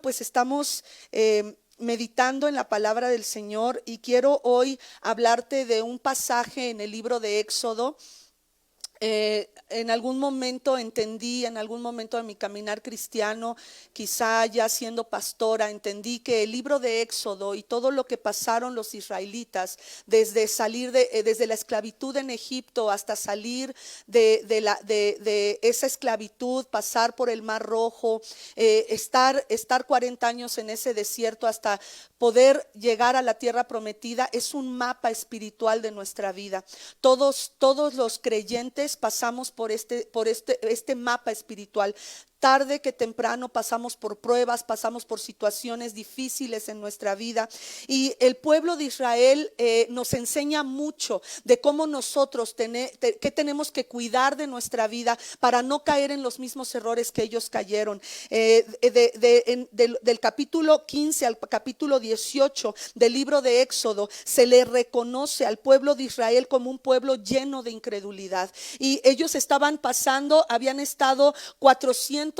Bueno, pues estamos meditando en la palabra del Señor y quiero hoy hablarte de un pasaje en el libro de Éxodo. En algún momento entendí, en algún momento de mi caminar cristiano, quizá ya siendo pastora, entendí que el libro de Éxodo y todo lo que pasaron los israelitas desde salir desde la esclavitud en Egipto hasta salir de esa esclavitud, pasar por el Mar Rojo, estar 40 años en ese desierto hasta poder llegar a la tierra prometida, es un mapa espiritual de nuestra vida. Todos los creyentes pasamos por este mapa espiritual. Tarde que temprano pasamos por pruebas, pasamos por situaciones difíciles en nuestra vida, y el pueblo de Israel nos enseña mucho de cómo nosotros que tenemos que cuidar de nuestra vida para no caer en los mismos errores que ellos cayeron. Del capítulo 15 al capítulo 18 del libro de Éxodo se le reconoce al pueblo de Israel como un pueblo lleno de incredulidad, y ellos habían estado 410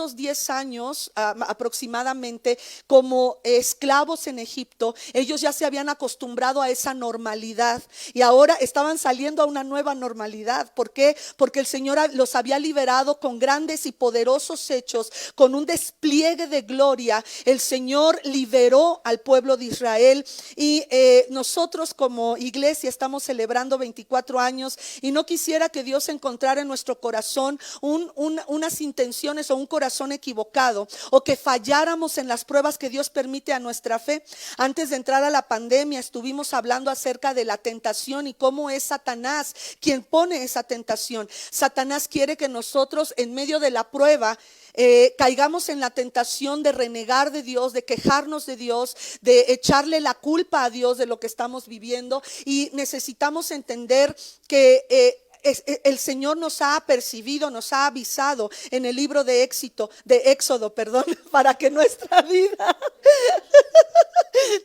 años aproximadamente como esclavos en Egipto. Ellos ya se habían acostumbrado a esa normalidad y ahora estaban saliendo a una nueva normalidad. ¿Por qué? Porque el Señor los había liberado con grandes y poderosos hechos, con un despliegue de gloria. El Señor liberó al pueblo de Israel y nosotros como iglesia estamos celebrando 24 años y no quisiera que Dios encontrara en nuestro corazón unas intenciones o un corazón equivocado, o que falláramos en las pruebas que Dios permite a nuestra fe. Antes de entrar a la pandemia estuvimos hablando acerca de la tentación y cómo es Satanás quien pone esa tentación. Satanás quiere que nosotros en medio de la prueba caigamos en la tentación de renegar de Dios, de quejarnos de Dios, de echarle la culpa a Dios de lo que estamos viviendo, y necesitamos entender que el Señor nos ha apercibido, nos ha avisado en el libro de Éxodo, para que nuestra vida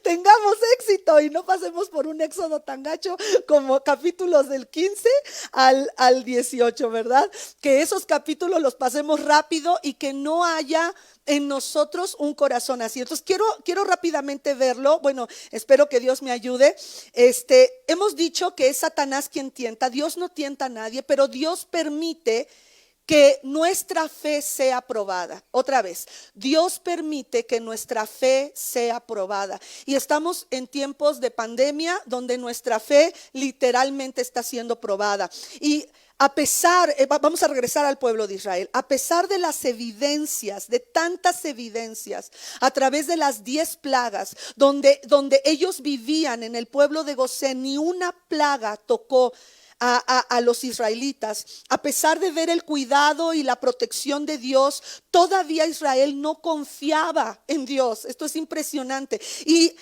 tengamos éxito y no pasemos por un éxodo tan gacho como capítulos del 15 al 18, ¿verdad? Que esos capítulos los pasemos rápido y que no haya en nosotros un corazón así. Entonces quiero rápidamente verlo. Bueno, espero que Dios me ayude. Hemos dicho que es Satanás quien tienta. Dios no tienta a nadie, pero Dios permite que nuestra fe sea probada. Otra vez, Dios permite que nuestra fe sea probada. Y estamos en tiempos de pandemia donde nuestra fe literalmente está siendo probada. Y vamos a regresar al pueblo de Israel. A pesar de las evidencias, de tantas evidencias, a través de las 10 plagas, donde ellos vivían en el pueblo de Gosén, ni una plaga tocó a los israelitas. A pesar de ver el cuidado y la protección de Dios, todavía Israel no confiaba en Dios. Esto es impresionante. Y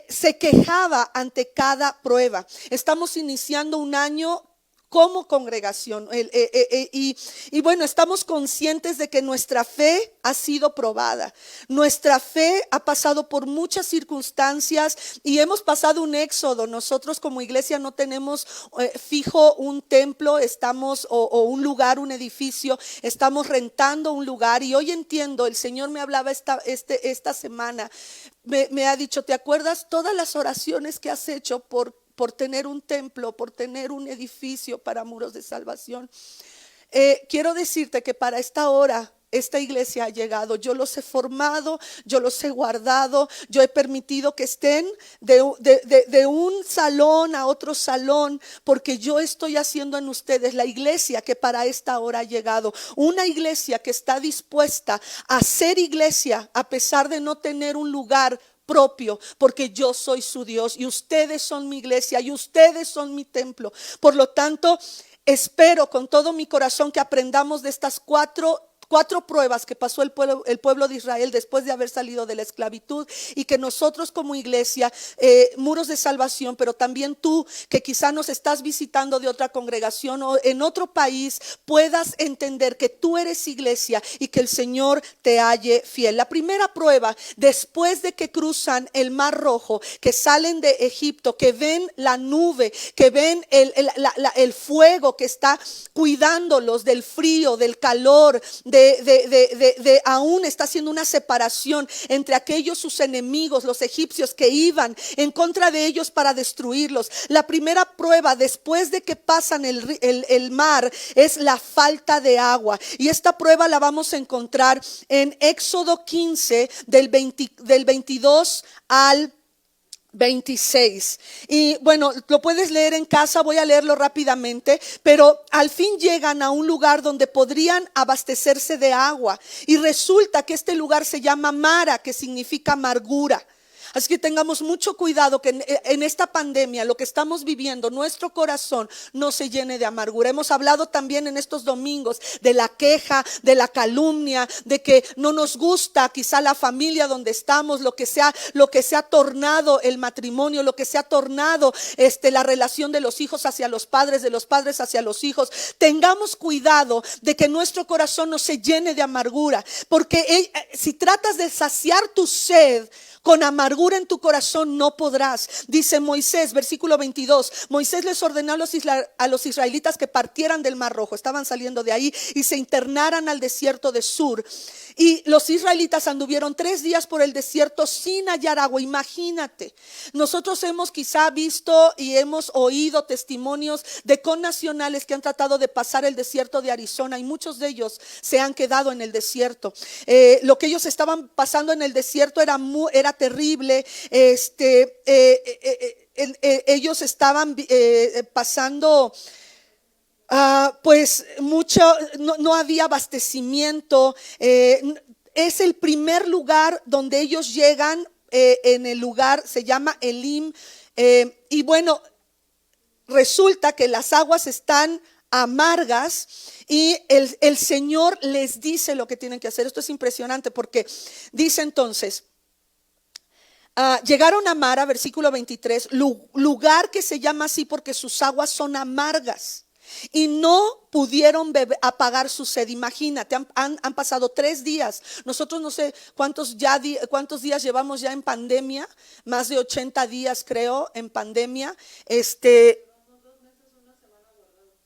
se quejaba ante cada prueba. Estamos iniciando un año como congregación y bueno, estamos conscientes de que nuestra fe ha sido probada. Nuestra fe ha pasado por muchas circunstancias y hemos pasado un éxodo. Nosotros como iglesia no tenemos fijo un templo, o un lugar, un edificio. Estamos rentando un lugar, y hoy entiendo, el Señor me hablaba esta semana, me ha dicho: ¿te acuerdas todas las oraciones que has hecho por tener un templo, por tener un edificio para Muros de Salvación? Quiero decirte que para esta hora esta iglesia ha llegado. Yo los he formado, yo los he guardado, yo he permitido que estén de un salón a otro salón, porque yo estoy haciendo en ustedes la iglesia que para esta hora ha llegado. Una iglesia que está dispuesta a ser iglesia a pesar de no tener un lugar propio, porque yo soy su Dios y ustedes son mi iglesia y ustedes son mi templo. Por lo tanto, espero con todo mi corazón que aprendamos de estas cuatro pruebas que pasó el pueblo de Israel después de haber salido de la esclavitud, y que nosotros como iglesia, Muros de Salvación, pero también tú que quizá nos estás visitando de otra congregación o en otro país, puedas entender que tú eres iglesia y que el Señor te halle fiel. La primera prueba, después de que cruzan el Mar Rojo, que salen de Egipto, que ven la nube, que ven el fuego que está cuidándolos del frío, del calor, aún está haciendo una separación entre aquellos sus enemigos, los egipcios, que iban en contra de ellos para destruirlos. La primera prueba después de que pasan el mar es la falta de agua, y esta prueba la vamos a encontrar en Éxodo 15 del 22 al 26. Y bueno, lo puedes leer en casa, voy a leerlo rápidamente. Pero al fin llegan a un lugar donde podrían abastecerse de agua, y resulta que este lugar se llama Mara, que significa amargura. Así que tengamos mucho cuidado que en esta pandemia, lo que estamos viviendo, nuestro corazón no se llene de amargura. Hemos hablado también en estos domingos de la queja, de la calumnia, de que no nos gusta quizá la familia donde estamos, lo que se ha tornado el matrimonio, lo que se ha tornado la relación de los hijos hacia los padres, de los padres hacia los hijos. Tengamos cuidado de que nuestro corazón no se llene de amargura, porque si tratas de saciar tu sed con amargura en tu corazón, no podrás. Dice Moisés, versículo 22, Moisés les ordenó a los israelitas que partieran del Mar Rojo. Estaban saliendo de ahí y se internaran al desierto de Sur. Y los israelitas anduvieron 3 días por el desierto sin hallar agua. Imagínate, nosotros hemos quizá visto y hemos oído testimonios de connacionales que han tratado de pasar el desierto de Arizona, y muchos de ellos se han quedado en el desierto. Lo que ellos estaban pasando en el desierto era terrible. Ellos estaban pasando pues mucho, no había abastecimiento. Es el primer lugar donde ellos llegan. En el lugar se llama Elim, y bueno, resulta que las aguas están amargas, y el Señor les dice lo que tienen que hacer. Esto es impresionante, porque dice entonces, llegaron a Mara, versículo 23, lugar que se llama así porque sus aguas son amargas, y no pudieron apagar su sed. Imagínate, han pasado 3 días. Nosotros no sé cuántos días llevamos ya en pandemia, más de 80 días creo en pandemia.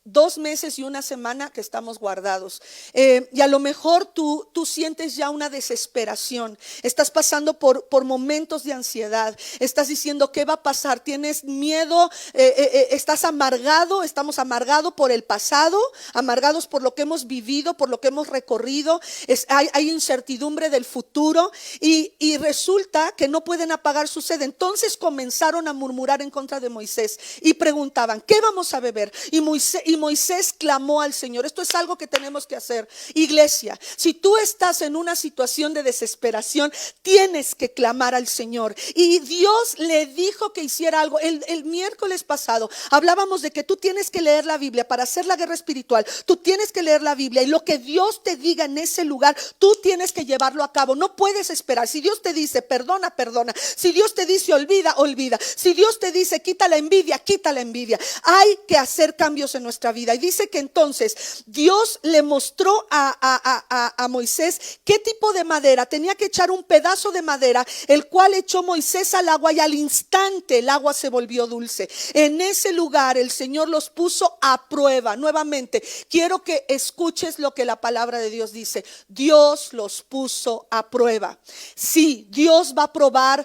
2 meses y 1 semana que estamos guardados. Y a lo mejor tú sientes ya una desesperación. Estás pasando por momentos de ansiedad. Estás diciendo, ¿qué va a pasar? Tienes miedo, estás amargado. Estamos amargados por el pasado, amargados por lo que hemos vivido, por lo que hemos recorrido. Hay incertidumbre del futuro, y resulta que no pueden apagar su sed. Entonces comenzaron a murmurar en contra de Moisés y preguntaban, ¿qué vamos a beber? Y Moisés clamó al Señor. Esto es algo que tenemos que hacer, iglesia. Si tú estás en una situación de desesperación, tienes que clamar al Señor. Y Dios le dijo que hiciera algo. El miércoles pasado hablábamos de que tú tienes que leer la Biblia para hacer la guerra espiritual. Tú tienes que leer la Biblia, y lo que Dios te diga en ese lugar, tú tienes que llevarlo a cabo. No puedes esperar. Si Dios te dice perdona, perdona. Si Dios te dice olvida, olvida. Si Dios te dice quita la envidia, quita la envidia. Hay que hacer cambios en nuestra vida. Y dice que entonces Dios le mostró a Moisés qué tipo de madera. Tenía que echar un pedazo de madera, el cual echó Moisés al agua, y al instante el agua se volvió dulce. En ese lugar el Señor los puso a prueba. Nuevamente, quiero que escuches lo que la palabra de Dios dice. Dios los puso a prueba. Sí, Dios va a probar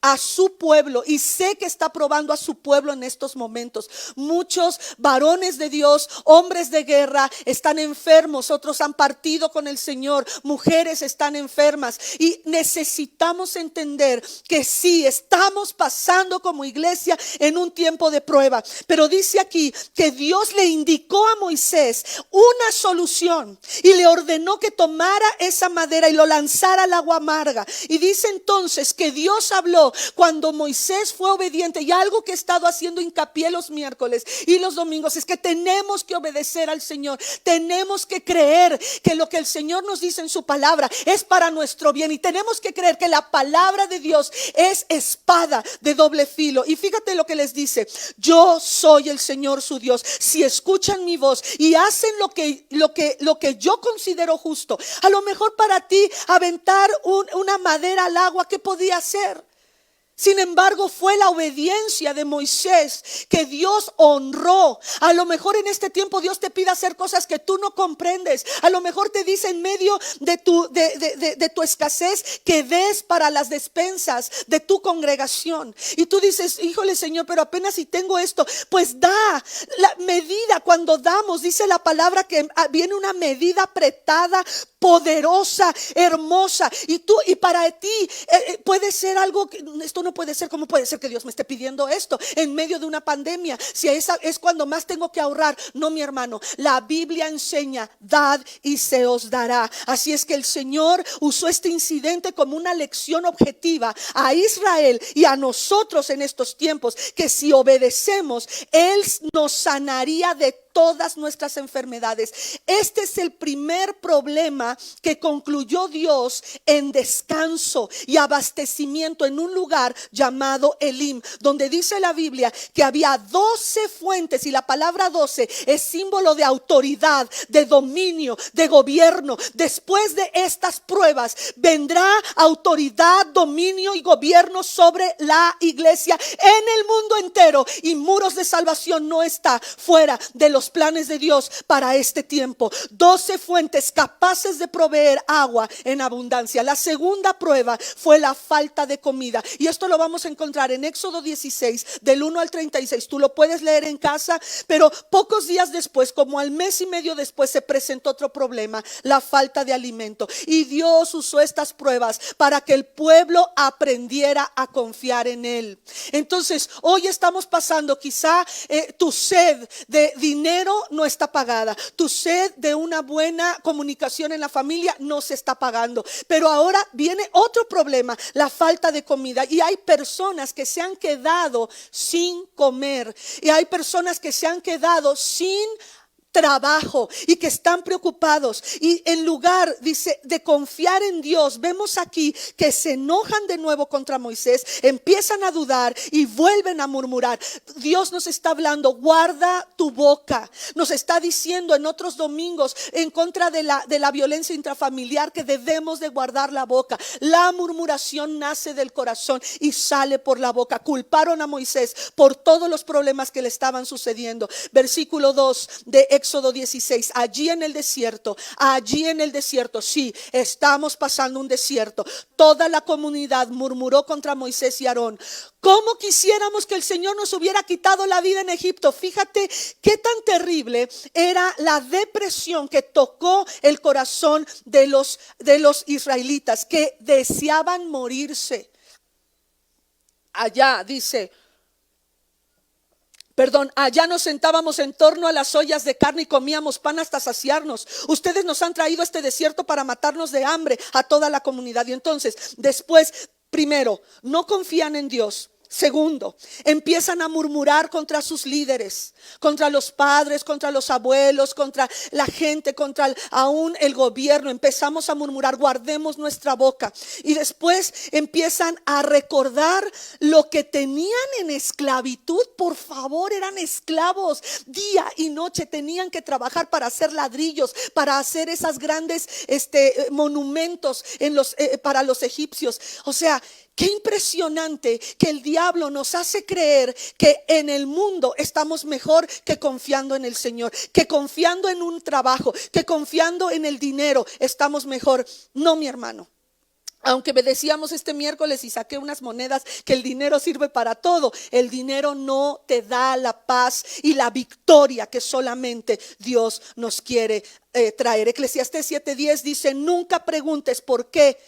a su pueblo, y sé que está probando a su pueblo en estos momentos. Muchos varones de Dios, hombres de guerra, están enfermos. Otros han partido con el Señor. Mujeres están enfermas, y necesitamos entender que sí, estamos pasando como iglesia en un tiempo de prueba. Pero dice aquí que Dios le indicó a Moisés una solución, y le ordenó que tomara esa madera y lo lanzara al agua amarga. Y dice entonces que Dios habló cuando Moisés fue obediente. Y algo que he estado haciendo hincapié los miércoles y los domingos es que tenemos que obedecer al Señor. Tenemos que creer que lo que el Señor nos dice en su palabra es para nuestro bien, y tenemos que creer que la palabra de Dios es espada de doble filo. Y fíjate lo que les dice: yo soy el Señor su Dios. Si escuchan mi voz y hacen lo que yo considero justo. A lo mejor para ti aventar una madera al agua, ¿qué podía hacer? Sin embargo, fue la obediencia de Moisés que Dios honró. A lo mejor en este tiempo Dios te pide hacer cosas que tú no comprendes. A lo mejor te dice en medio de tu escasez que des para las despensas de tu congregación. Y tú dices, híjole Señor, pero apenas si tengo esto. Pues da la medida. Cuando damos, dice la palabra que viene una medida apretada, poderosa, hermosa. Y para ti puede ser algo que esto no puede ser. ¿Cómo puede ser que Dios me esté pidiendo esto en medio de una pandemia? Si esa es cuando más tengo que ahorrar. No, mi hermano, la Biblia enseña: dad y se os dará. Así es que el Señor usó este incidente como una lección objetiva a Israel y a nosotros en estos tiempos, que si obedecemos, Él nos sanaría de todas nuestras enfermedades. Este es el primer problema que concluyó Dios en descanso y abastecimiento en un lugar llamado Elim, donde dice la Biblia que había 12 fuentes, y la palabra 12 es símbolo de autoridad, de dominio, de gobierno. Después de estas pruebas vendrá autoridad, dominio y gobierno sobre la iglesia en el mundo entero, y muros de salvación no está fuera de los planes de Dios para este tiempo. 12 fuentes capaces de proveer agua en abundancia. La segunda prueba fue la falta de comida, y esto lo vamos a encontrar en Éxodo 16 del 1 al 36. Tú lo puedes leer en casa, pero pocos días después, como al mes y medio después, se presentó otro problema: la falta de alimento. Y Dios usó estas pruebas para que el pueblo aprendiera a confiar en Él. Entonces, hoy estamos pasando quizá tu sed de dinero no está pagada, tu sed de una buena comunicación en la familia no se está pagando, pero ahora viene otro problema: la falta de comida. Y hay personas que se han quedado sin comer, y hay personas que se han quedado sin trabajo y que están preocupados, y en lugar, dice, de confiar en Dios, vemos aquí que se enojan de nuevo contra Moisés, empiezan a dudar y vuelven a murmurar. Dios nos está hablando: guarda tu boca. Nos está diciendo en otros domingos en contra de la violencia intrafamiliar que debemos de guardar la boca. La murmuración nace del corazón y sale por la boca. Culparon a Moisés por todos los problemas que le estaban sucediendo. Versículo 2 de Éxodo 16: allí en el desierto, sí, estamos pasando un desierto. Toda la comunidad murmuró contra Moisés y Aarón. ¿Cómo quisiéramos que el Señor nos hubiera quitado la vida en Egipto? Fíjate qué tan terrible era la depresión que tocó el corazón de los israelitas, que deseaban morirse. Allá dice, allá nos sentábamos en torno a las ollas de carne y comíamos pan hasta saciarnos. Ustedes nos han traído a este desierto para matarnos de hambre a toda la comunidad. Y entonces, después, primero, no confían en Dios. Segundo, empiezan a murmurar contra sus líderes, contra los padres, contra los abuelos, contra la gente, contra aún el gobierno. Empezamos a murmurar: guardemos nuestra boca. Y después empiezan a recordar lo que tenían en esclavitud. Por favor, eran esclavos día y noche, tenían que trabajar para hacer ladrillos, para hacer esas grandes monumentos para los egipcios. O sea, qué impresionante que el diablo nos hace creer que en el mundo estamos mejor que confiando en el Señor, que confiando en un trabajo, que confiando en el dinero estamos mejor. No, mi hermano. Aunque me decíamos este miércoles y saqué unas monedas que el dinero sirve para todo, el dinero no te da la paz y la victoria que solamente Dios nos quiere traer. Eclesiastés 7:10 dice: nunca preguntes por qué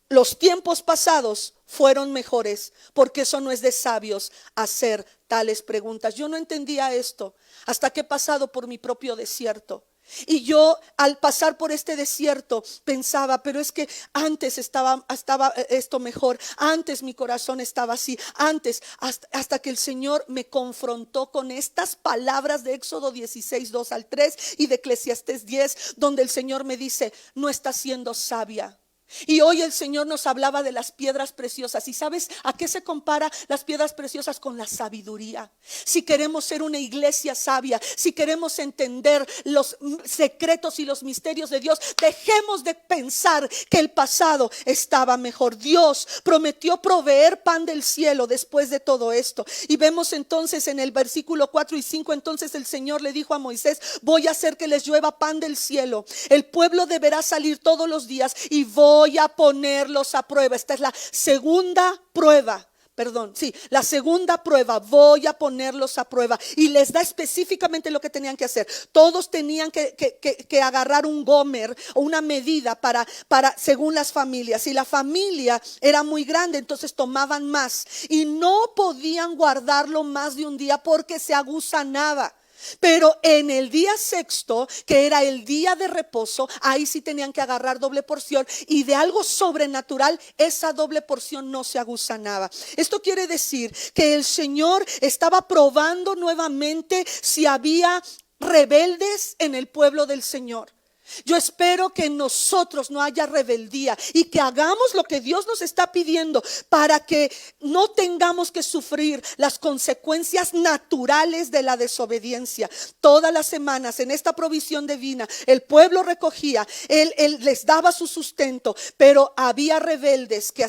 los tiempos pasados fueron mejores, porque eso no es de sabios hacer tales preguntas. Yo no entendía esto hasta que he pasado por mi propio desierto. Y yo, al pasar por este desierto, pensaba: pero es que antes estaba esto mejor, antes mi corazón estaba así, antes, hasta que el Señor me confrontó con estas palabras de Éxodo 16, 2 al 3 y de Eclesiastés 10, donde el Señor me dice: no estás siendo sabia. Y hoy el Señor nos hablaba de las piedras preciosas. ¿Y sabes a qué se compara las piedras preciosas? Con la sabiduría. Si queremos ser una iglesia sabia, si queremos entender los secretos y los misterios de Dios, dejemos de pensar que el pasado estaba mejor. Dios prometió proveer pan del cielo después de todo esto. Y vemos entonces en el versículo 4 y 5, entonces el Señor le dijo a Moisés: voy a hacer que les llueva pan del cielo. El pueblo deberá salir todos los días y voy a ponerlos a prueba. Esta es la segunda prueba. La segunda prueba, voy a ponerlos a prueba. Y les da específicamente lo que tenían que hacer. Todos tenían que agarrar un gomer o una medida para según las familias. Si la familia era muy grande, entonces tomaban más. Y no podían guardarlo más de un día porque se agusanaba. Pero en el día sexto, que era el día de reposo, ahí sí tenían que agarrar doble porción, y de algo sobrenatural esa doble porción no se agusanaba. Esto quiere decir que el Señor estaba probando nuevamente si había rebeldes en el pueblo del Señor. Yo espero que en nosotros no haya rebeldía y que hagamos lo que Dios nos está pidiendo para que no tengamos que sufrir las consecuencias naturales de la desobediencia. Todas las semanas en esta provisión divina el pueblo recogía, él les daba su sustento, pero había rebeldes que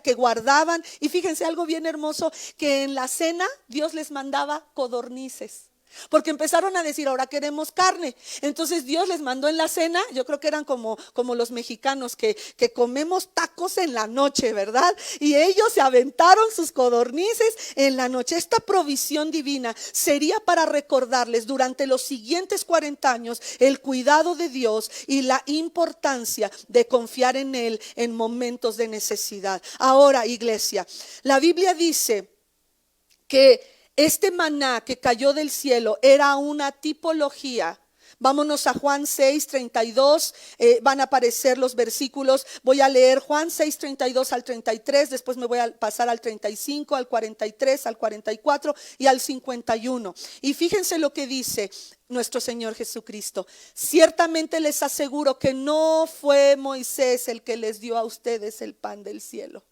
que guardaban. Y fíjense algo bien hermoso, que en la cena Dios les mandaba codornices. Porque empezaron a decir: ahora queremos carne. Entonces Dios les mandó en la cena. Yo creo que eran como los mexicanos que comemos tacos en la noche, ¿verdad? Y ellos se aventaron sus codornices en la noche. Esta provisión divina sería para recordarles durante los siguientes 40 años el cuidado de Dios y la importancia de confiar en Él en momentos de necesidad. Ahora, iglesia, la Biblia dice que este maná que cayó del cielo era una tipología. Vámonos a Juan 6:32, van a aparecer los versículos. Voy a leer Juan 6:32 al 33, después me voy a pasar al 35, al 43, al 44 y al 51. Y fíjense lo que dice nuestro Señor Jesucristo: ciertamente les aseguro que no fue Moisés el que les dio a ustedes el pan del cielo.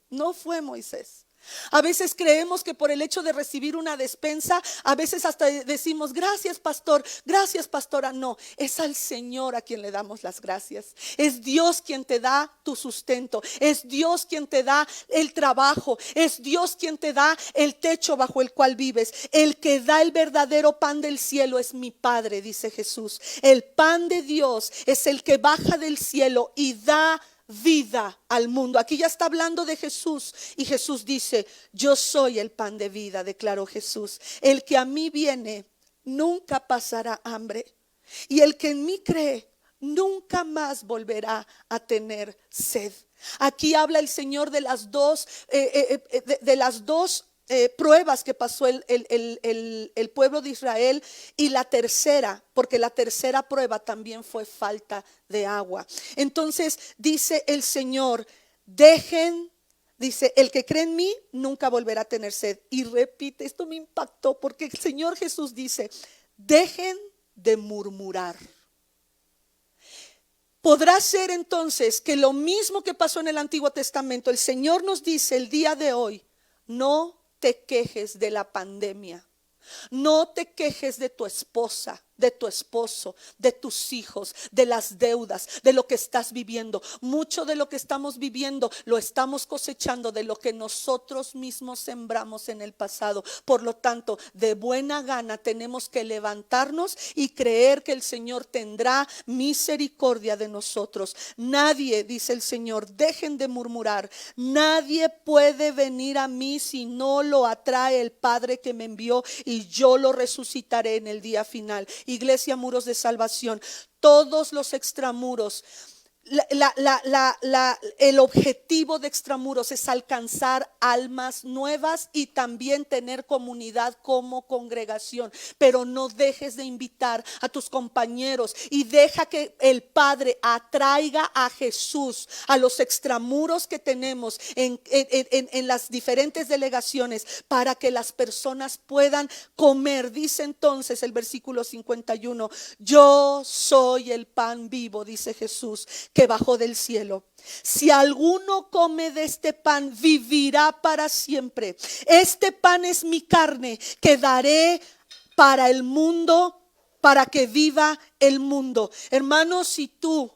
No fue Moisés. A veces creemos que por el hecho de recibir una despensa, a veces hasta decimos: gracias pastor, gracias pastora. No, es al Señor a quien le damos las gracias. Es Dios quien te da tu sustento, es Dios quien te da el trabajo, es Dios quien te da el techo bajo el cual vives. El que da el verdadero pan del cielo es mi Padre, dice Jesús. El pan de Dios es el que baja del cielo y da vida al mundo. Aquí ya está hablando de Jesús, y Jesús dice: yo soy el pan de vida, declaró Jesús. El que a mí viene nunca pasará hambre, y el que en mí cree nunca más volverá a tener sed. Aquí habla el Señor de las dos pruebas que pasó el pueblo de Israel, y la tercera, porque la tercera prueba también fue falta de agua. Entonces dice el Señor: dice, el que cree en mí nunca volverá a tener sed. Y repite, esto me impactó, porque el Señor Jesús dice: dejen de murmurar. Podrá ser entonces que lo mismo que pasó en el Antiguo Testamento, el Señor nos dice el día de hoy: no te quejes de la pandemia, no te quejes de tu esposa, de tu esposo, de tus hijos, de las deudas, de lo que estás viviendo. Mucho de lo que estamos viviendo lo estamos cosechando de lo que nosotros mismos sembramos en el pasado. Por lo tanto, de buena gana tenemos que levantarnos y creer que el Señor tendrá misericordia de nosotros. Nadie, dice el Señor, dejen de murmurar. Nadie puede venir a mí si no lo atrae el Padre que me envió, y yo lo resucitaré en el día final. Iglesia Muros de Salvación, todos los extramuros, el objetivo de extramuros es alcanzar almas nuevas y también tener comunidad como congregación. Pero no dejes de invitar a tus compañeros, y deja que el Padre atraiga a Jesús a los extramuros que tenemos en las diferentes delegaciones, para que las personas puedan comer. Dice entonces el versículo 51: yo soy el pan vivo, dice Jesús, que bajó del cielo. Si alguno come de este pan, vivirá para siempre. Este pan es mi carne que daré para el mundo, para que viva el mundo. Hermanos, si tú,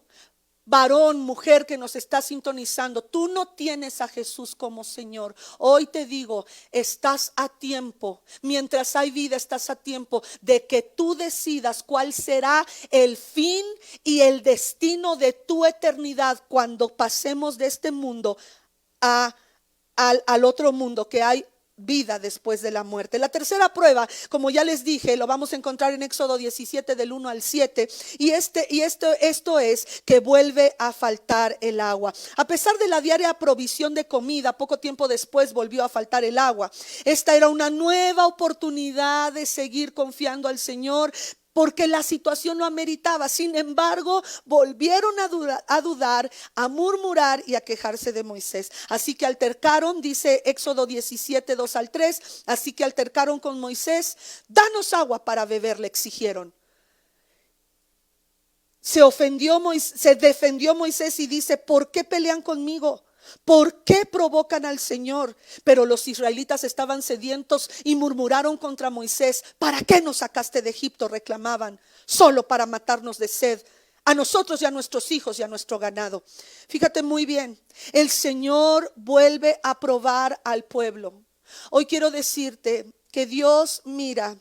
varón, mujer que nos está sintonizando, tú no tienes a Jesús como Señor, hoy te digo, estás a tiempo, mientras hay vida estás a tiempo de que tú decidas cuál será el fin y el destino de tu eternidad cuando pasemos de este mundo al otro mundo, que hay vida después de la muerte. La tercera prueba, como ya les dije, lo vamos a encontrar en Éxodo 17 del 1 al 7, y esto es que vuelve a faltar el agua. A pesar de la diaria provisión de comida, poco tiempo después volvió a faltar el agua. Esta era una nueva oportunidad de seguir confiando al Señor, porque la situación lo ameritaba. Sin embargo, volvieron a dudar, a murmurar y a quejarse de Moisés. Así que altercaron, dice Éxodo 17, 2 al 3, así que altercaron con Moisés. Danos agua para beber, le exigieron. Se defendió Moisés y dice: ¿por qué pelean conmigo? ¿Por qué provocan al Señor? Pero los israelitas estaban sedientos y murmuraron contra Moisés. ¿Para qué nos sacaste de Egipto?, reclamaban. Solo para matarnos de sed, a nosotros y a nuestros hijos y a nuestro ganado. Fíjate muy bien, el Señor vuelve a probar al pueblo. Hoy quiero decirte que Dios mira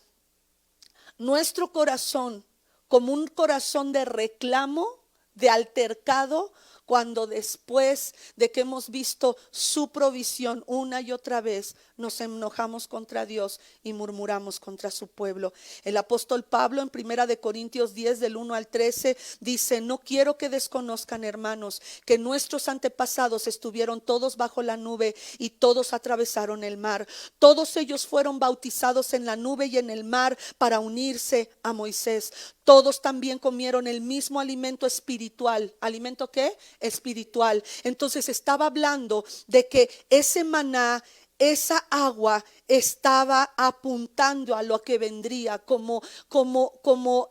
nuestro corazón como un corazón de reclamo, de altercado, cuando después de que hemos visto su provisión una y otra vez, nos enojamos contra Dios y murmuramos contra su pueblo. El apóstol Pablo en 1 de Corintios 10 del 1 al 13 dice: no quiero que desconozcan, hermanos, que nuestros antepasados estuvieron todos bajo la nube y todos atravesaron el mar. Todos ellos fueron bautizados en la nube y en el mar para unirse a Moisés. Todos también comieron el mismo alimento espiritual. ¿Alimento qué? Espiritual. Entonces estaba hablando de que ese maná, esa agua, estaba apuntando a lo que vendría como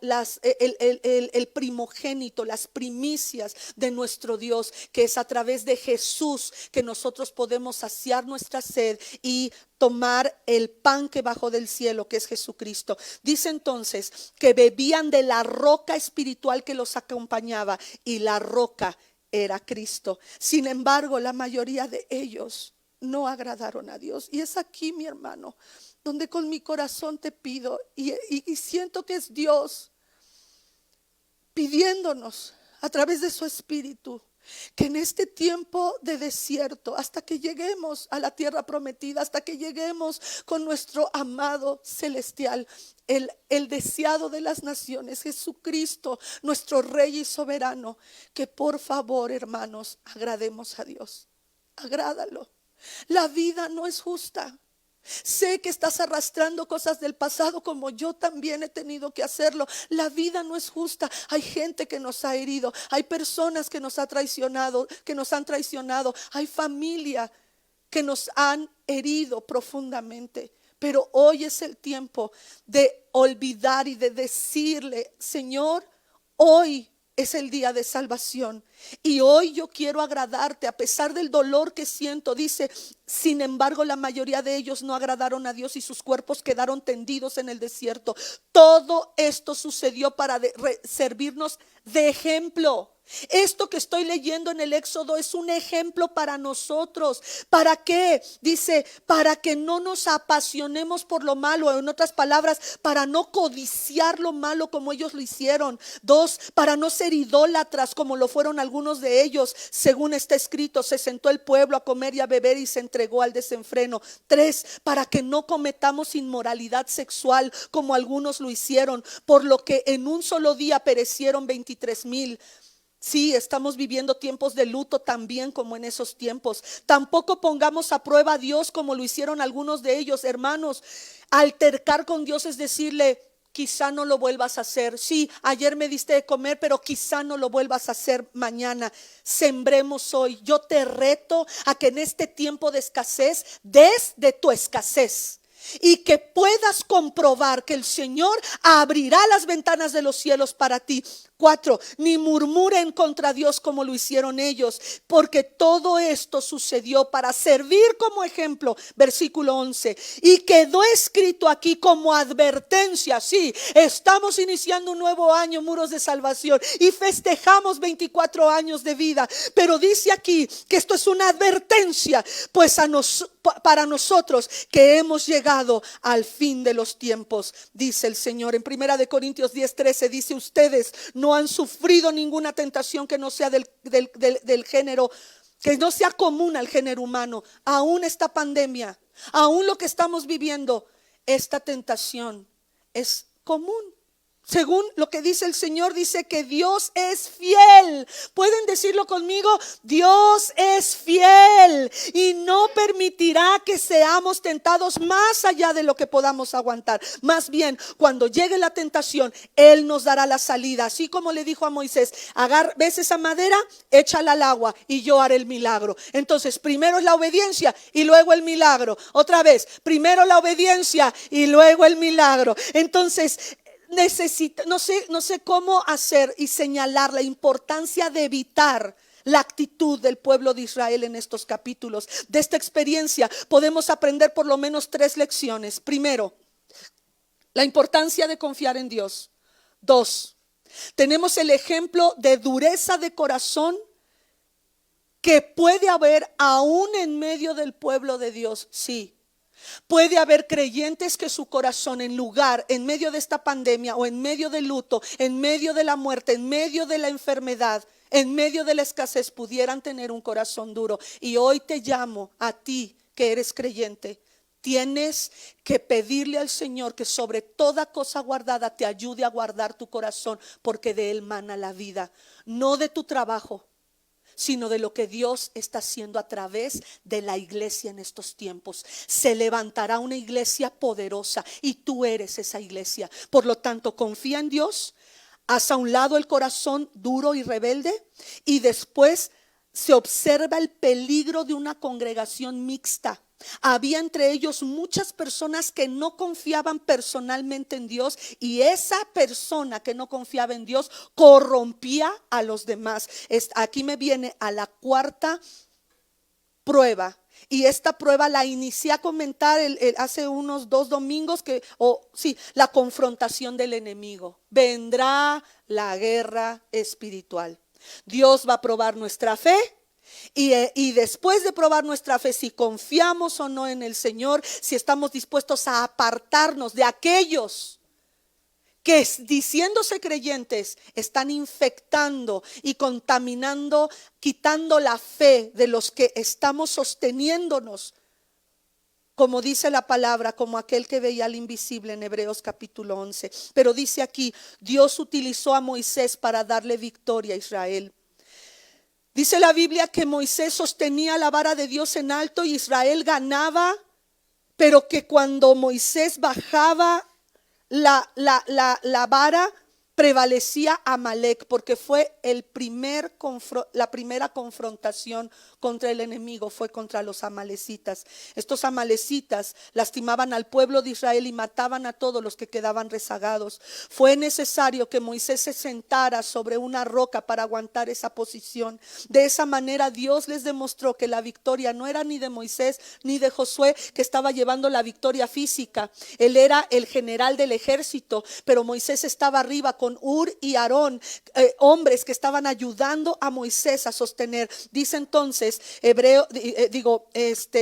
el primogénito, las primicias de nuestro Dios, que es a través de Jesús que nosotros podemos saciar nuestra sed y tomar el pan que bajó del cielo, que es Jesucristo. Dice entonces que bebían de la roca espiritual que los acompañaba, y la roca era Cristo. Sin embargo, la mayoría de ellos no agradaron a Dios. Y es aquí, mi hermano, donde con mi corazón te pido, y siento que es Dios pidiéndonos a través de su Espíritu, que en este tiempo de desierto, hasta que lleguemos a la tierra prometida, hasta que lleguemos con nuestro amado celestial, el deseado de las naciones, Jesucristo, nuestro Rey y soberano, que por favor, hermanos, agrademos a Dios. Agrádalo. La vida no es justa. Sé que estás arrastrando cosas del pasado, como yo también he tenido que hacerlo. La vida no es justa. Hay gente que nos ha herido, hay personas que nos han traicionado, hay familia que nos han herido profundamente. Pero hoy es el tiempo de olvidar y de decirle: Señor, hoy es el día de salvación, y hoy yo quiero agradarte a pesar del dolor que siento. Dice: sin embargo, la mayoría de ellos no agradaron a Dios y sus cuerpos quedaron tendidos en el desierto. Todo esto sucedió para servirnos de ejemplo. Esto que estoy leyendo en el Éxodo es un ejemplo para nosotros. ¿Para qué? Dice: para que no nos apasionemos por lo malo. En otras palabras, para no codiciar lo malo como ellos lo hicieron. 2, para no ser idólatras como lo fueron algunos de ellos. Según está escrito, se sentó el pueblo a comer y a beber y se entregó al desenfreno. 3, para que no cometamos inmoralidad sexual como algunos lo hicieron, por lo que en un solo día perecieron 23,000. Sí, estamos viviendo tiempos de luto también como en esos tiempos. Tampoco pongamos a prueba a Dios como lo hicieron algunos de ellos. Hermanos, altercar con Dios es decirle: quizá no lo vuelvas a hacer. Sí, ayer me diste de comer, pero quizá no lo vuelvas a hacer mañana. Sembremos hoy. Yo te reto a que en este tiempo de escasez des de tu escasez, y que puedas comprobar que el Señor abrirá las ventanas de los cielos para ti 4, ni murmuren contra Dios como lo hicieron ellos, porque todo esto sucedió para servir como ejemplo, versículo 11, y quedó escrito aquí como advertencia. Sí, estamos iniciando un nuevo año, Muros de Salvación, y festejamos 24 años de vida, pero dice aquí que esto es una advertencia, pues para nosotros que hemos llegado al fin de los tiempos, dice el Señor. En 1 Corintios 10:13 dice: ustedes no han sufrido ninguna tentación que no sea del género, que no sea común al género humano. Aún esta pandemia, aún lo que estamos viviendo, esta tentación es común. Según lo que dice el Señor, dice que Dios es fiel. ¿Pueden decirlo conmigo? Dios es fiel y no permitirá que seamos tentados más allá de lo que podamos aguantar. Más bien, cuando llegue la tentación, Él nos dará la salida. Así como le dijo a Moisés: ¿ves esa madera? Échala al agua y yo haré el milagro. Entonces, primero es la obediencia y luego el milagro. Otra vez, primero la obediencia y luego el milagro. Entonces, no sé cómo hacer y señalar la importancia de evitar la actitud del pueblo de Israel en estos capítulos. De esta experiencia podemos aprender por lo menos 3 lecciones. Primero, la importancia de confiar en Dios. 2, tenemos el ejemplo de dureza de corazón que puede haber aún en medio del pueblo de Dios. Sí. Puede haber creyentes que su corazón, en medio de esta pandemia o en medio del luto, en medio de la muerte, en medio de la enfermedad, en medio de la escasez, pudieran tener un corazón duro. Y hoy te llamo a ti que eres creyente. Tienes que pedirle al Señor que sobre toda cosa guardada te ayude a guardar tu corazón, porque de Él mana la vida, no de tu trabajo, sino de lo que Dios está haciendo a través de la iglesia en estos tiempos. Se levantará una iglesia poderosa y tú eres esa iglesia. Por lo tanto, confía en Dios, haz a un lado el corazón duro y rebelde, y después se observa el peligro de una congregación mixta. Había entre ellos muchas personas que no confiaban personalmente en Dios, y esa persona que no confiaba en Dios corrompía a los demás. Aquí me viene a la 4ª prueba, y esta prueba la inicié a comentar hace unos 2 domingos, la confrontación del enemigo. Vendrá la guerra espiritual. Dios va a probar nuestra fe. Y después de probar nuestra fe, si confiamos o no en el Señor, si estamos dispuestos a apartarnos de aquellos que, diciéndose creyentes, están infectando y contaminando, quitando la fe de los que estamos sosteniéndonos, como dice la palabra, como aquel que veía al invisible en Hebreos capítulo 11. Pero dice aquí: Dios utilizó a Moisés para darle victoria a Israel. Dice la Biblia que Moisés sostenía la vara de Dios en alto y Israel ganaba, pero que cuando Moisés bajaba la vara, prevalecía Amalek, porque fue la primera confrontación contra el enemigo, fue contra los amalecitas. Estos amalecitas lastimaban al pueblo de Israel y mataban a todos los que quedaban rezagados. Fue necesario que Moisés se sentara sobre una roca para aguantar esa posición. De esa manera Dios les demostró que la victoria no era ni de Moisés ni de Josué, que estaba llevando la victoria física. Él era el general del ejército, pero Moisés estaba arriba con Ur y Aarón, hombres que estaban ayudando a Moisés a sostener. Dice entonces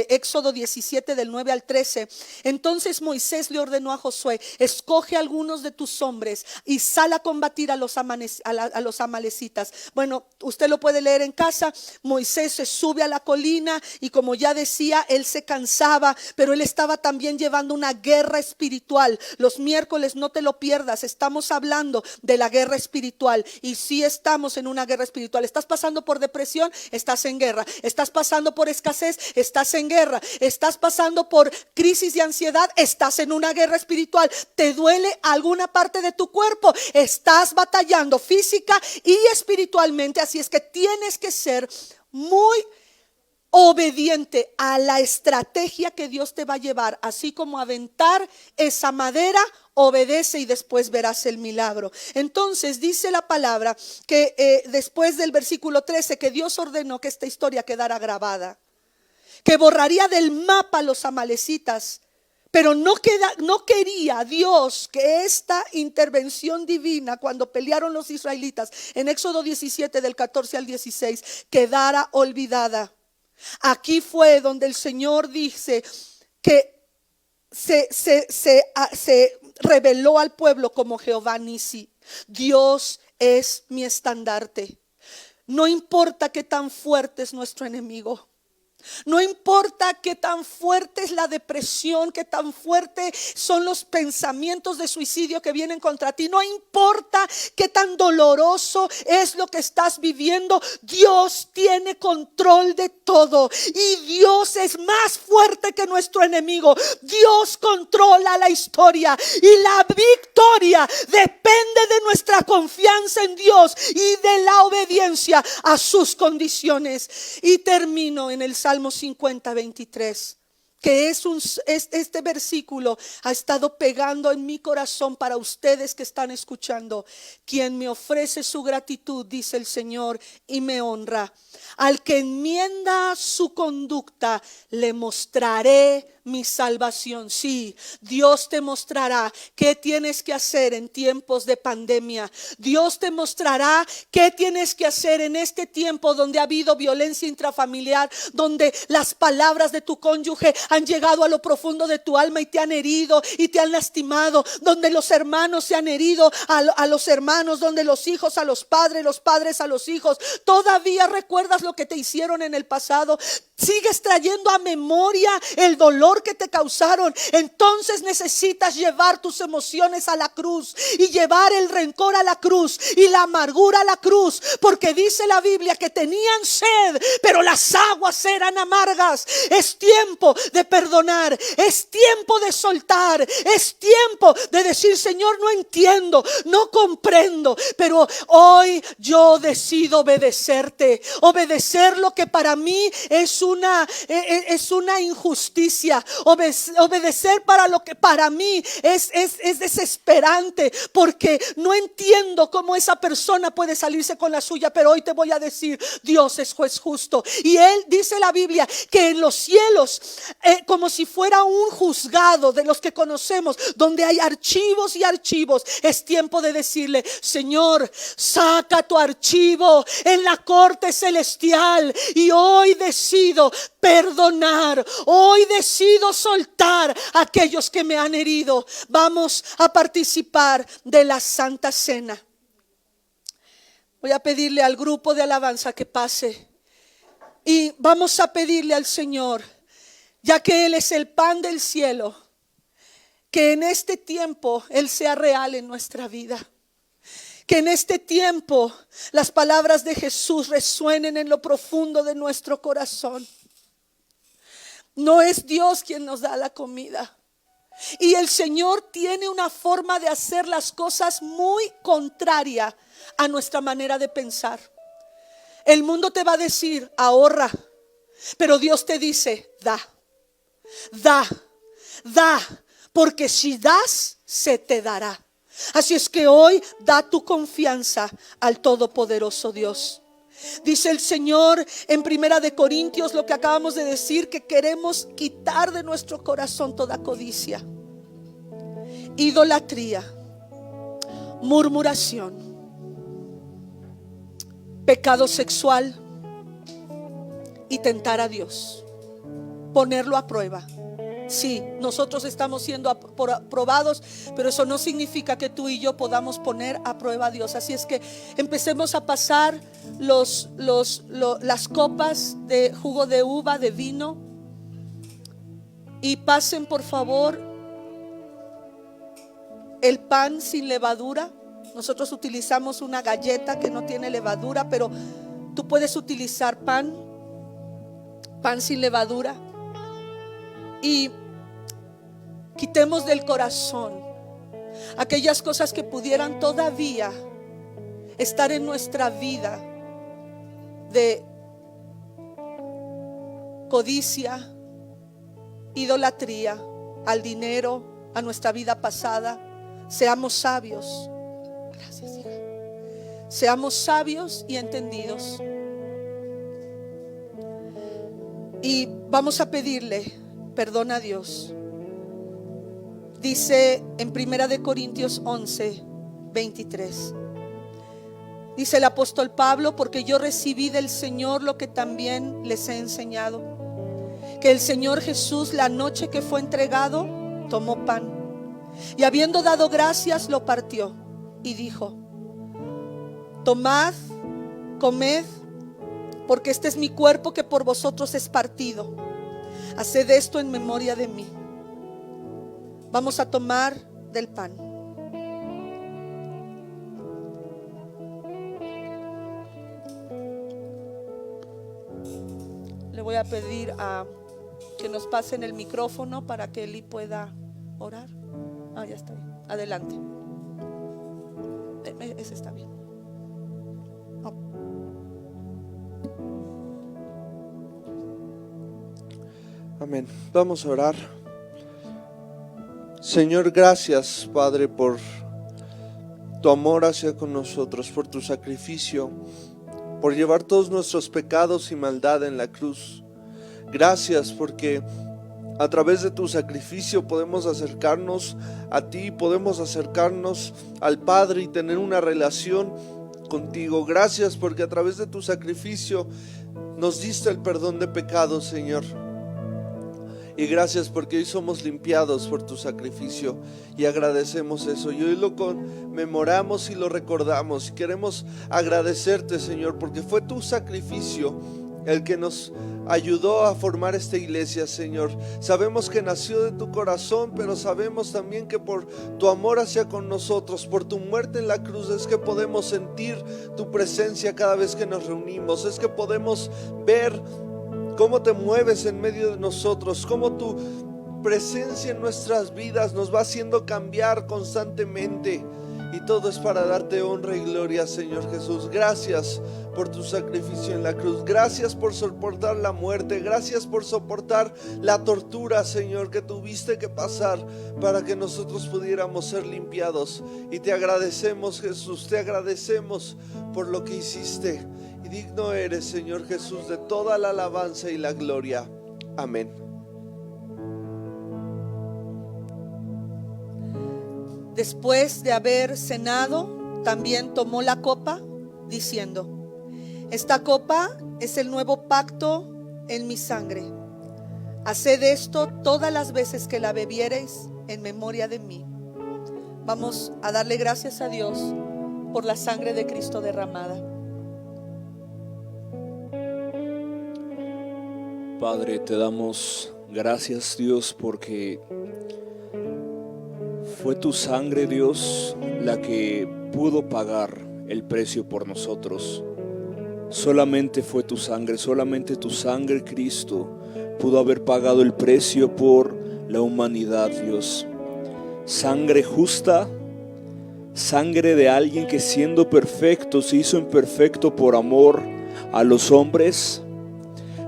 Éxodo 17 del 9 al 13: entonces Moisés le ordenó a Josué: escoge algunos de tus hombres y sal a combatir a los amalecitas. Bueno, usted lo puede leer en casa. Moisés se sube a la colina y, como ya decía, él se cansaba, pero él estaba también llevando una guerra espiritual. Los miércoles, no te lo pierdas, estamos hablando de la guerra espiritual, y sí estamos en una guerra espiritual. Estás pasando por depresión, estás en guerra. Estás pasando por escasez, estás en guerra. Estás pasando por crisis de ansiedad, estás en una guerra espiritual. Te duele alguna parte de tu cuerpo, estás batallando física y espiritualmente. Así es que tienes que ser muy obediente a la estrategia que Dios te va a llevar, así como aventar esa madera, obedece y después verás el milagro. Entonces dice la palabra que después del versículo 13, que Dios ordenó que esta historia quedara grabada, que borraría del mapa a los amalecitas. Pero no quería Dios que esta intervención divina, cuando pelearon los israelitas en Éxodo 17 del 14 al 16, quedara olvidada. Aquí fue donde el Señor dice que se reveló al pueblo como Jehová Nisi. Dios es mi estandarte. No importa qué tan fuerte es nuestro enemigo. No importa qué tan fuerte es la depresión, qué tan fuerte son los pensamientos de suicidio que vienen contra ti. No importa qué tan doloroso es lo que estás viviendo. Dios tiene control de todo. Y Dios es más fuerte que nuestro enemigo. Dios controla la historia. Y la victoria depende de nuestra confianza en Dios y de la obediencia a sus condiciones. Y termino en el Salmo 50, 23, que este versículo ha estado pegando en mi corazón para ustedes que están escuchando. Quien me ofrece su gratitud, dice el Señor, y me honra, al que enmienda su conducta, le mostraré mi salvación. Sí, Dios te mostrará qué tienes que hacer en tiempos de pandemia. Dios te mostrará qué tienes que hacer en este tiempo donde ha habido violencia intrafamiliar, donde las palabras de tu cónyuge han llegado a lo profundo de tu alma y te han herido y te han lastimado, donde los hermanos se han herido a los hermanos, donde los hijos a los padres a los hijos. Todavía recuerdas lo que te hicieron en el pasado, sigues trayendo a memoria el dolor que te causaron. Entonces necesitas llevar tus emociones a la cruz y llevar el rencor a la cruz y la amargura a la cruz, porque dice la Biblia que tenían sed, pero las aguas eran amargas. Es tiempo de perdonar, es tiempo de soltar, es tiempo de decir: Señor, no entiendo, no comprendo, pero hoy yo decido obedecerte, obedecer lo que para mí es una injusticia, obedecer para lo que para mí es desesperante, porque no entiendo cómo esa persona puede salirse con la suya. Pero hoy te voy a decir: Dios es juez justo, y Él, dice la Biblia, que en los cielos, como si fuera un juzgado de los que conocemos, donde hay archivos y archivos, es tiempo de decirle: Señor, saca tu archivo en la corte celestial, y hoy decido perdonar, hoy decido soltar a aquellos que me han herido. Vamos a participar de la Santa Cena. Voy a pedirle al grupo de alabanza que pase, y vamos a pedirle al Señor, ya que Él es el pan del cielo, que en este tiempo Él sea real en nuestra vida. Que en este tiempo las palabras de Jesús resuenen en lo profundo de nuestro corazón. No es Dios quien nos da la comida. Y el Señor tiene una forma de hacer las cosas muy contraria a nuestra manera de pensar. El mundo te va a decir: ahorra. Pero Dios te dice: da, da, da. Porque si das, se te dará. Así es que hoy da tu confianza al Todopoderoso Dios. Dice el Señor en 1 Corintios, lo que acabamos de decir, que queremos quitar de nuestro corazón toda codicia, idolatría, murmuración, pecado sexual y tentar a Dios, ponerlo a prueba. Sí, nosotros estamos siendo aprobados, pero eso no significa que tú y yo podamos poner a prueba a Dios. Así es que empecemos a pasar las copas de jugo de uva, de vino, y pasen por favor el pan sin levadura. Nosotros utilizamos una galleta que no tiene levadura, pero tú puedes utilizar pan sin levadura. Y quitemos del corazón aquellas cosas que pudieran todavía estar en nuestra vida de codicia, idolatría, al dinero, a nuestra vida pasada. Seamos sabios. Gracias, hija. Seamos sabios y entendidos. Y vamos a pedirle perdón a Dios. Dice en 1 Corintios 11, 23. Dice el apóstol Pablo: porque yo recibí del Señor lo que también les he enseñado, que el Señor Jesús, la noche que fue entregado, tomó pan, y habiendo dado gracias, lo partió y dijo: tomad, comed, porque este es mi cuerpo que por vosotros es partido. Haced esto en memoria de mí. Vamos a tomar del pan. Le voy a pedir a que nos pasen el micrófono para que Eli pueda orar. Ya está bien. Adelante. Ese está bien. Amén. Vamos a orar. Señor, gracias, Padre, por tu amor hacia con nosotros, por tu sacrificio, por llevar todos nuestros pecados y maldad en la cruz. Gracias porque a través de tu sacrificio podemos acercarnos a ti, podemos acercarnos al Padre y tener una relación contigo. Gracias porque a través de tu sacrificio nos diste el perdón de pecados, Señor. Y gracias porque hoy somos limpiados por tu sacrificio y agradecemos eso. Y hoy lo conmemoramos y lo recordamos. Y queremos agradecerte, Señor, porque fue tu sacrificio el que nos ayudó a formar esta iglesia, Señor. Sabemos que nació de tu corazón, pero sabemos también que por tu amor hacia con nosotros, por tu muerte en la cruz, es que podemos sentir tu presencia cada vez que nos reunimos. Es que podemos ver cómo te mueves en medio de nosotros, cómo tu presencia en nuestras vidas nos va haciendo cambiar constantemente. Y todo es para darte honra y gloria, Señor Jesús. Gracias por tu sacrificio en la cruz. Gracias por soportar la muerte. Gracias por soportar la tortura, Señor, que tuviste que pasar para que nosotros pudiéramos ser limpiados. Y te agradecemos, Jesús. Te agradecemos por lo que hiciste. Y digno eres, Señor Jesús, de toda la alabanza y la gloria. Amén. Después de haber cenado, también tomó la copa, diciendo: esta copa es el nuevo pacto en mi sangre. Haced esto todas las veces que la bebiereis en memoria de mí. Vamos a darle gracias a Dios por la sangre de Cristo derramada. Padre, te damos gracias, Dios, porque fue tu sangre, Dios, la que pudo pagar el precio por nosotros. Solamente fue tu sangre, Cristo, pudo haber pagado el precio por la humanidad, Dios. Sangre justa, sangre de alguien que siendo perfecto se hizo imperfecto por amor a los hombres.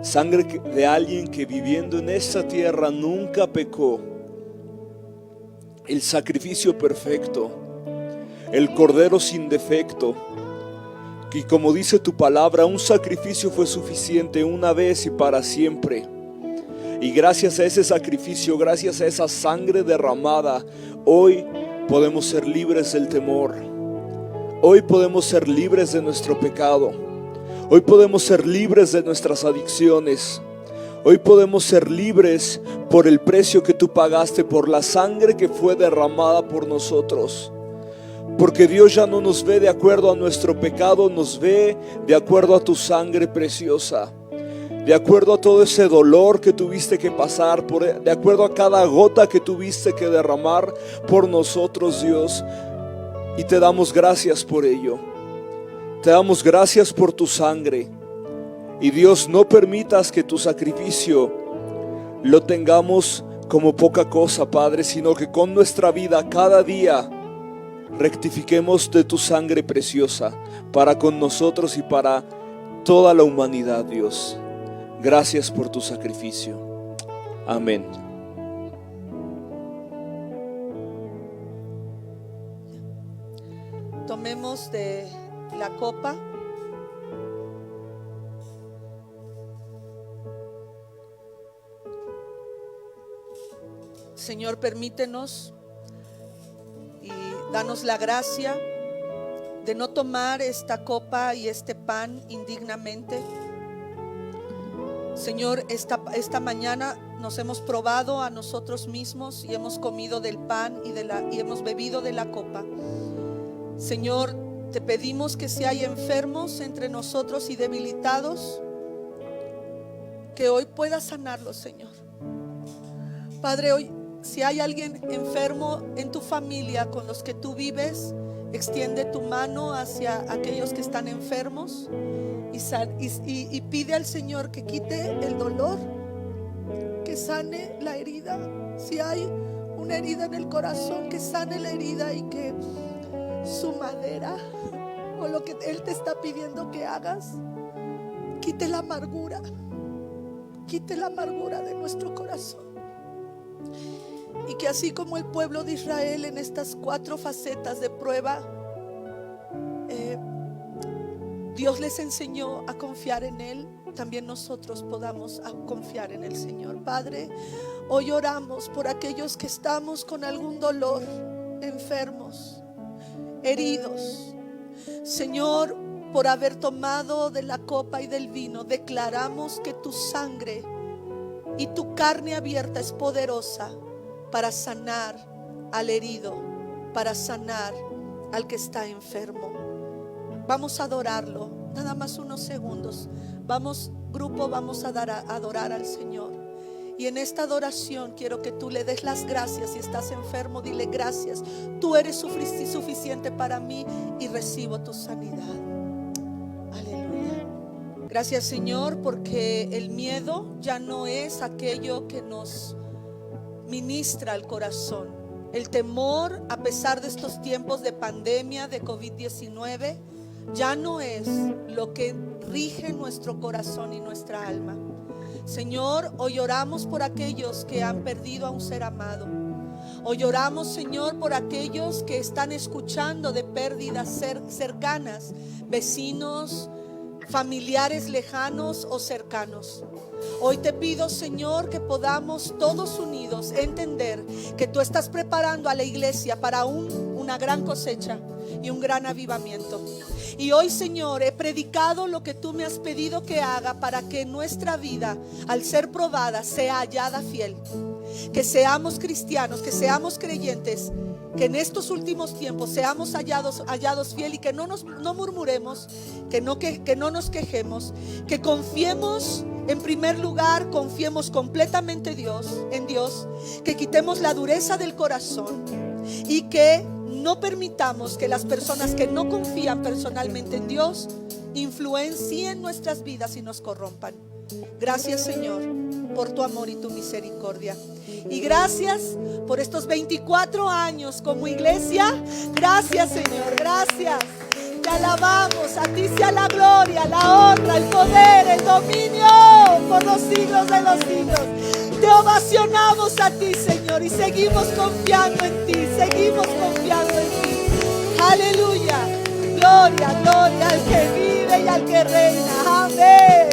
Sangre de alguien que viviendo en esta tierra nunca pecó. El sacrificio perfecto, el cordero sin defecto. Y como dice tu palabra, un sacrificio fue suficiente una vez y para siempre. Y gracias a ese sacrificio, gracias a esa sangre derramada, hoy podemos ser libres del temor. Hoy podemos ser libres de nuestro pecado. Hoy podemos ser libres de nuestras adicciones. Hoy podemos ser libres por el precio que tú pagaste, por la sangre que fue derramada por nosotros. Porque Dios ya no nos ve de acuerdo a nuestro pecado, nos ve de acuerdo a tu sangre preciosa. De acuerdo a todo ese dolor que tuviste que pasar, de acuerdo a cada gota que tuviste que derramar por nosotros, Dios. Y te damos gracias por ello. Te damos gracias por tu sangre. Y Dios, no permitas que tu sacrificio lo tengamos como poca cosa, Padre, sino que con nuestra vida cada día rectifiquemos de tu sangre preciosa para con nosotros y para toda la humanidad, Dios. Gracias por tu sacrificio. Amén. Tomemos de la copa. Señor, permítenos y danos la gracia de no tomar esta copa y este pan indignamente. Señor, esta mañana nos hemos probado a nosotros mismos y hemos comido del pan y hemos bebido de la copa. Señor, te pedimos que si hay enfermos entre nosotros y debilitados, que hoy puedas sanarlos, Señor. Padre, hoy si hay alguien enfermo en tu familia con los que tú vives, extiende tu mano hacia aquellos que están enfermos y pide al Señor que quite el dolor, que sane la herida. Si hay una herida en el corazón, que sane la herida y que su madera o lo que Él te está pidiendo que hagas, quite la amargura de nuestro corazón. Y que así como el pueblo de Israel en estas 4 facetas de prueba, Dios les enseñó a confiar en Él, también nosotros podamos confiar en el Señor. Padre, hoy oramos por aquellos que estamos con algún dolor, enfermos, heridos. Señor, por haber tomado de la copa y del vino, declaramos que tu sangre y tu carne abierta es poderosa para sanar al herido, para sanar al que está enfermo. Vamos a adorarlo, nada más unos segundos. Vamos, grupo, vamos a adorar al Señor. Y en esta adoración quiero que tú le des las gracias. Si estás enfermo, dile gracias. Tú eres suficiente para mí y recibo tu sanidad. Aleluya. Gracias, Señor, porque el miedo ya no es aquello que nos ministra al corazón. El temor, a pesar de estos tiempos de pandemia, de COVID-19, ya no es lo que rige nuestro corazón y nuestra alma. Señor, hoy oramos por aquellos que han perdido a un ser amado. Hoy oramos, Señor, por aquellos que están escuchando de pérdidas cercanas, vecinos, familiares lejanos o cercanos. Hoy te pido, Señor, que podamos todos unidos entender que tú estás preparando a la iglesia para una gran cosecha y un gran avivamiento. Y hoy, Señor, he predicado lo que tú me has pedido que haga para que nuestra vida, al ser probada, sea hallada fiel. Que seamos cristianos, que seamos creyentes, que en estos últimos tiempos seamos hallados fiel y que no murmuremos, que no nos quejemos, que confiemos. En primer lugar, confiemos completamente en Dios, que quitemos la dureza del corazón y que no permitamos que las personas que no confían personalmente en Dios influencien nuestras vidas y nos corrompan. Gracias, Señor, por tu amor y tu misericordia. Y gracias por estos 24 años como iglesia. Gracias, Señor, gracias. Te alabamos, a ti sea la gloria, la honra, el poder, el dominio por los siglos de los siglos. Te ovacionamos a ti, Señor, y seguimos confiando en ti, seguimos confiando en ti. Aleluya, gloria, gloria al que vive y al que reina. Amén.